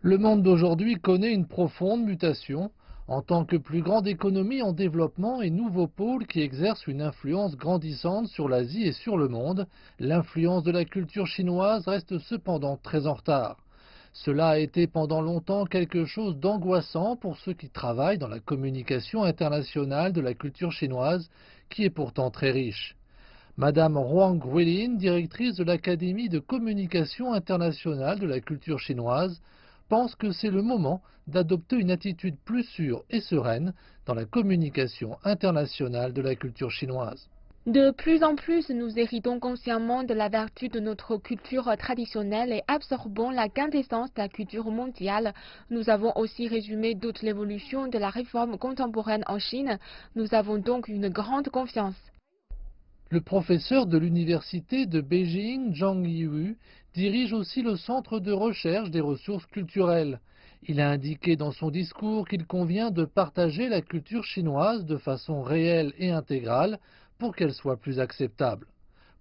Le monde d'aujourd'hui connaît une profonde mutation. En tant que plus grande économie en développement et nouveau pôle qui exerce une influence grandissante sur l'Asie et sur le monde, l'influence de la culture chinoise reste cependant très en retard. Cela a été pendant longtemps quelque chose d'angoissant pour ceux qui travaillent dans la communication internationale de la culture chinoise, qui est pourtant très riche. Madame Huang Guilin, directrice de l'Académie de communication internationale de la culture chinoise, pense que c'est le moment d'adopter une attitude plus sûre et sereine dans la communication internationale de la culture chinoise. De plus en plus, nous héritons consciemment de la vertu de notre culture traditionnelle et absorbons la quintessence de la culture mondiale. Nous avons aussi résumé toute l'évolution de la réforme contemporaine en Chine. Nous avons donc une grande confiance. Le professeur de l'université de Beijing, Zhang Yiwu, dirige aussi le centre de recherche des ressources culturelles. Il a indiqué dans son discours qu'il convient de partager la culture chinoise de façon réelle et intégrale pour qu'elle soit plus acceptable.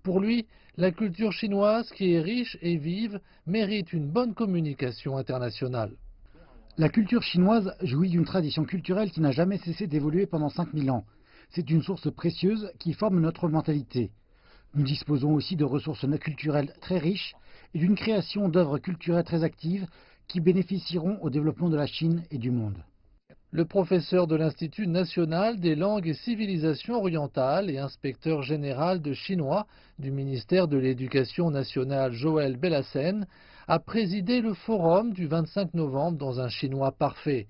Pour lui, la culture chinoise, qui est riche et vive, mérite une bonne communication internationale. La culture chinoise jouit d'une tradition culturelle qui n'a jamais cessé d'évoluer pendant 5000 ans. C'est une source précieuse qui forme notre mentalité. Nous disposons aussi de ressources culturelles très riches et d'une création d'œuvres culturelles très actives qui bénéficieront au développement de la Chine et du monde. Le professeur de l'Institut national des langues et civilisations orientales et inspecteur général de chinois du ministère de l'Éducation nationale Joël Bellassène a présidé le forum du 25 novembre dans un chinois parfait.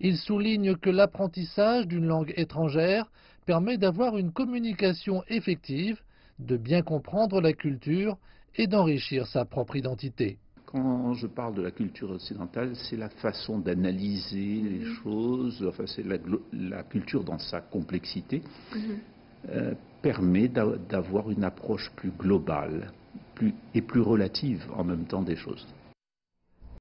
Il souligne que l'apprentissage d'une langue étrangère permet d'avoir une communication effective, de bien comprendre la culture et d'enrichir sa propre identité. Quand je parle de la culture occidentale, c'est la façon d'analyser les choses, enfin c'est la culture dans sa complexité, permet d'avoir une approche plus globale et plus relative en même temps des choses.